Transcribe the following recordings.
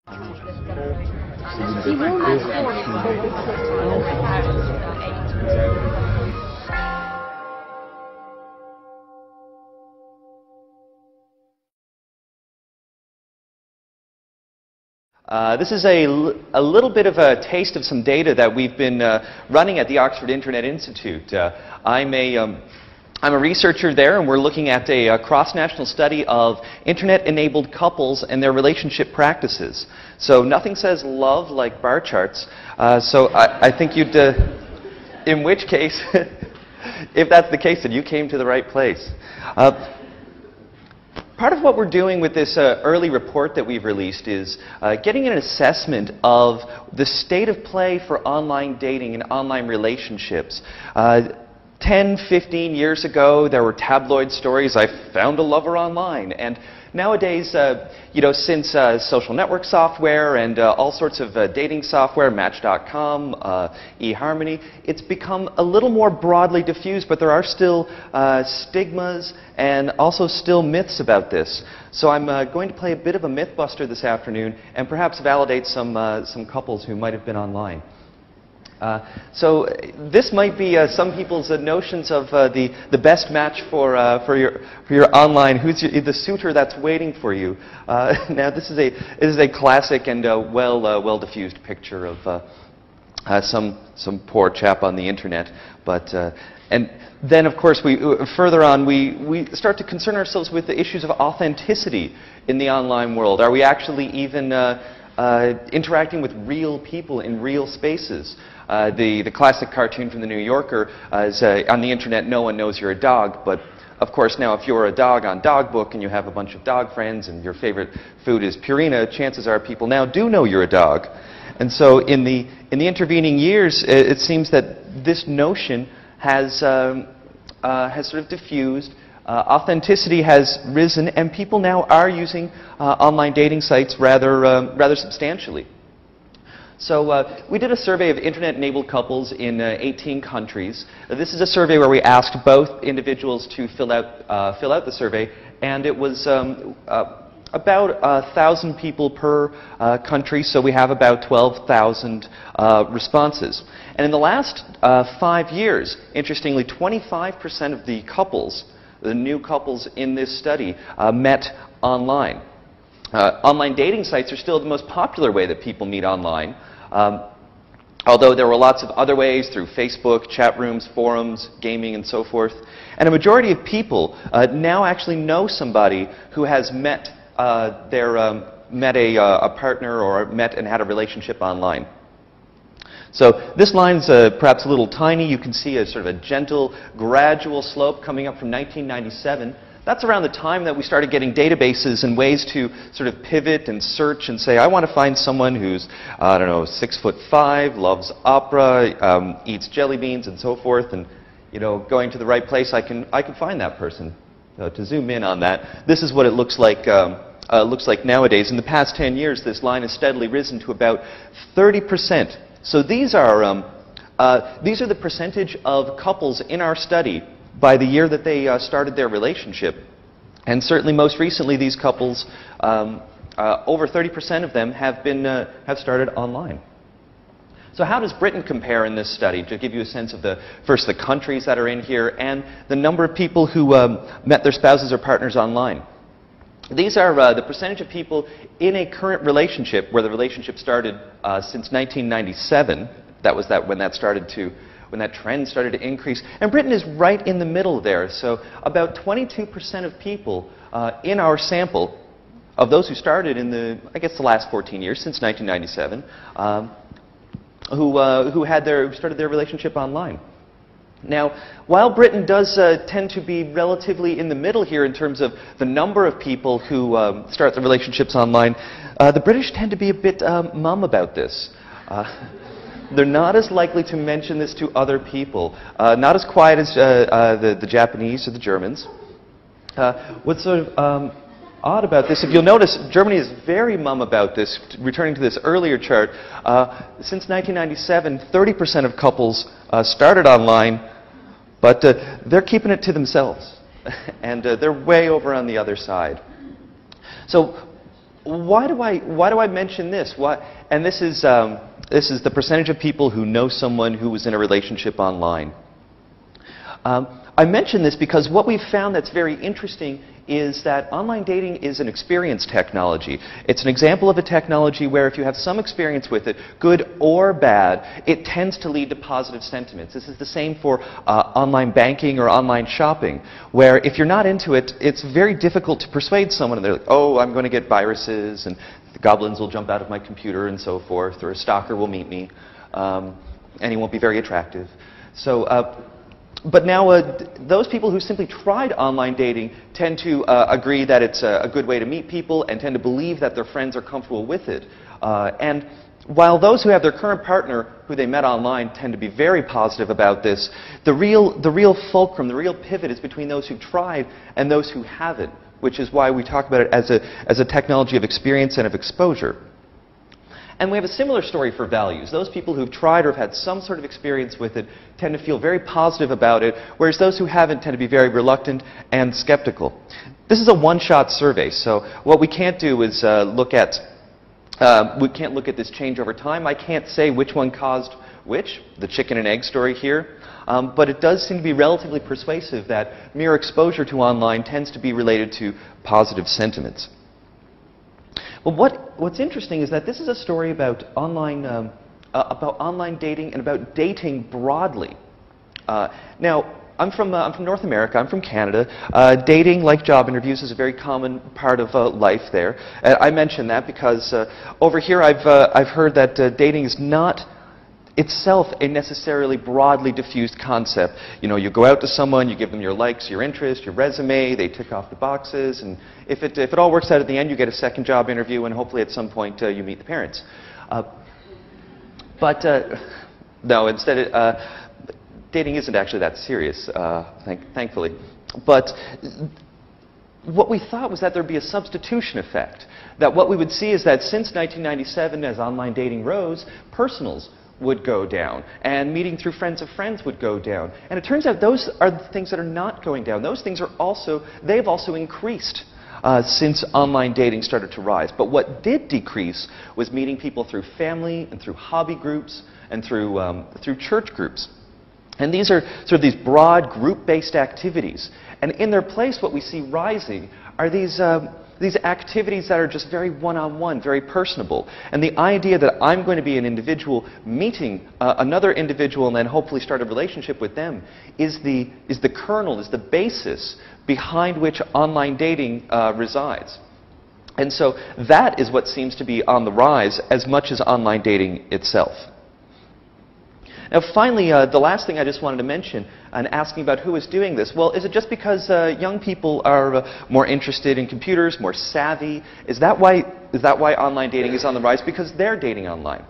He will not This is a little bit of a taste of some data that we've been running at the Oxford Internet Institute. I'm a researcher there, and we're looking at a cross-national study of Internet-enabled couples and their relationship practices. So nothing says love like bar charts. So I think you'd, in which case, if that's the case, then you came to the right place. Part of what we're doing with this early report that we've released is getting an assessment of the state of play for online dating and online relationships. 10, 15 years ago, there were tabloid stories, I found a lover online. And nowadays, since social network software and all sorts of dating software, Match.com, eHarmony, it's become a little more broadly diffused, but there are still stigmas and also still myths about this. So I'm going to play a bit of a mythbuster this afternoon and perhaps validate some couples who might have been online. So this might be some people's notions of the best match for your online. Who's the suitor that's waiting for you? Now this is a classic and well diffused picture of some poor chap on the internet. But and then of course further on we start to concern ourselves with the issues of authenticity in the online world. Are we actually even interacting with real people in real spaces? The classic cartoon from the New Yorker is on the internet, no one knows you're a dog, but of course now if you're a dog on Dogbook and you have a bunch of dog friends and your favorite food is Purina, chances are people now do know you're a dog. And so in the intervening years, it seems that this notion has sort of diffused. Authenticity has risen, and people now are using online dating sites rather substantially. So we did a survey of Internet-enabled couples in 18 countries. This is a survey where we asked both individuals to fill out the survey, and it was about 1,000 people per country, so we have about 12,000 responses. And in the last 5 years, interestingly, 25% of the couples, the new couples in this study, met online. Online dating sites are still the most popular way that people meet online, although there were lots of other ways through Facebook, chat rooms, forums, gaming, and so forth. And a majority of people now actually know somebody who has met a partner or met and had a relationship online. So this line's perhaps a little tiny. You can see a sort of a gentle, gradual slope coming up from 1997. That's around the time that we started getting databases and ways to sort of pivot and search and say, I want to find someone who's, I don't know, 6'5", loves opera, eats jelly beans and so forth, and going to the right place, I can find that person. To zoom in on that, this is what it looks like nowadays. In the past 10 years, this line has steadily risen to about 30%. So these are the percentage of couples in our study by the year that they started their relationship. And certainly most recently these couples, over 30% of them have started online. So how does Britain compare in this study? To give you a sense of the countries that are in here and the number of people who met their spouses or partners online. These are the percentage of people in a current relationship where the relationship started since 1997. That was when that trend started to increase. And Britain is right in the middle there. So about 22% of people in our sample, of those who started in the last 14 years, since 1997, who started their relationship online. Now, while Britain does tend to be relatively in the middle here in terms of the number of people who start their relationships online, the British tend to be a bit mum about this. They're not as likely to mention this to other people, not as quiet as the Japanese or the Germans. What's sort of odd about this, if you'll notice, Germany is very mum about this. Returning to this earlier chart, since 1997, 30% of couples started online, but they're keeping it to themselves, and they're way over on the other side. So why do I mention this? And this is the percentage of people who know someone who was in a relationship online. I mention this because what we've found that's very interesting is that online dating is an experience technology. It's an example of a technology where if you have some experience with it, good or bad, it tends to lead to positive sentiments. This is the same for online banking or online shopping, where if you're not into it, it's very difficult to persuade someone. And they're like, oh, I'm going to get viruses, and the goblins will jump out of my computer and so forth, or a stalker will meet me, and he won't be very attractive. So. But now those people who simply tried online dating tend to agree that it's a good way to meet people and tend to believe that their friends are comfortable with it. And while those who have their current partner who they met online tend to be very positive about this, the real fulcrum, the real pivot is between those who tried and those who haven't, which is why we talk about it as a technology of experience and of exposure. And we have a similar story for values. Those people who've tried or have had some sort of experience with it tend to feel very positive about it, whereas those who haven't tend to be very reluctant and skeptical. This is a one-shot survey, so what we can't do is we can't look at this change over time. I can't say which one caused which, the chicken and egg story here, but it does seem to be relatively persuasive that mere exposure to online tends to be related to positive sentiments. Well, what's interesting is that this is a story about online dating and about dating broadly. Now, I'm from North America. I'm from Canada. Dating, like job interviews, is a very common part of life there. I mention that because over here I've heard that dating is not itself a necessarily broadly diffused concept. You know, you go out to someone, you give them your likes, your interest, your resume, they tick off the boxes, and if it all works out at the end, you get a second job interview, and hopefully at some point you meet the parents. No, instead, dating isn't actually that serious, thankfully. But what we thought was that there'd be a substitution effect. That what we would see is that since 1997, as online dating rose, personals would go down, and meeting through friends of friends would go down. And it turns out those are the things that are not going down. Those things they've also increased since online dating started to rise. But what did decrease was meeting people through family and through hobby groups and through church groups. And these are sort of these broad group-based activities. And in their place, what we see rising are these activities that are just very one-on-one, very personable. And the idea that I'm going to be an individual meeting another individual and then hopefully start a relationship with them is the kernel, is the basis behind which online dating resides. And so that is what seems to be on the rise as much as online dating itself. Now finally, the last thing I just wanted to mention, and asking about who is doing this, well, is it just because young people are more interested in computers, more savvy? Is that why online dating is on the rise? Because they're dating online.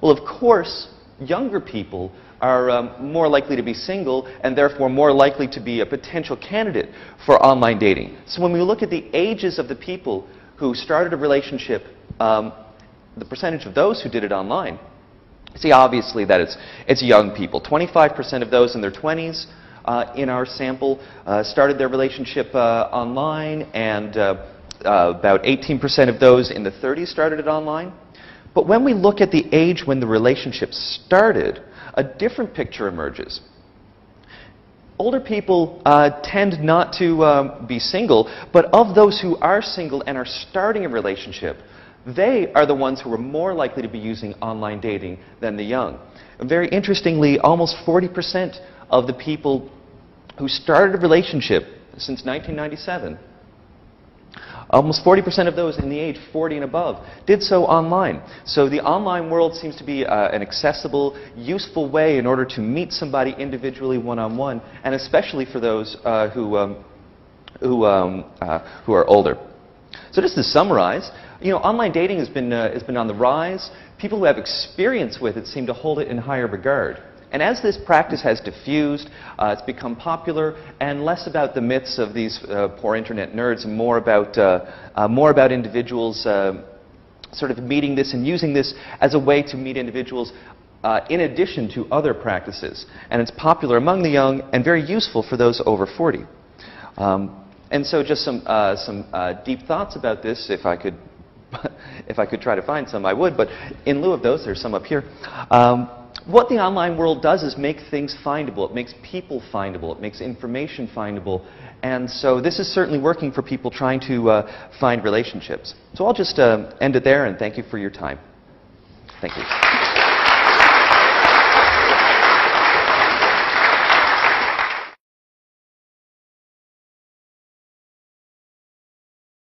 Well, of course, younger people are more likely to be single and therefore more likely to be a potential candidate for online dating. So when we look at the ages of the people who started a relationship, the percentage of those who did it online, see obviously that it's young people. 25% of those in their 20s in our sample started their relationship online, and about 18% of those in the 30s started it online. But when we look at the age when the relationship started, a different picture emerges. Older people tend not to be single, but of those who are single and are starting a relationship, they are the ones who are more likely to be using online dating than the young. And very interestingly, almost 40% of the people who started a relationship since 1997, almost 40% of those in the age 40 and above, did so online. So the online world seems to be an accessible, useful way in order to meet somebody individually one-on-one, and especially for those who are older. So just to summarize, you know, online dating has been on the rise. People who have experience with it seem to hold it in higher regard. And as this practice has diffused, it's become popular, and less about the myths of these poor internet nerds, and more about individuals sort of meeting this and using this as a way to meet individuals in addition to other practices. And it's popular among the young and very useful for those over 40. And so just some deep thoughts about this, if I could If I could try to find some, I would, but in lieu of those, there's some up here. What the online world does is make things findable. It makes people findable. It makes information findable. And so this is certainly working for people trying to find relationships. So I'll just end it there, and thank you for your time. Thank you.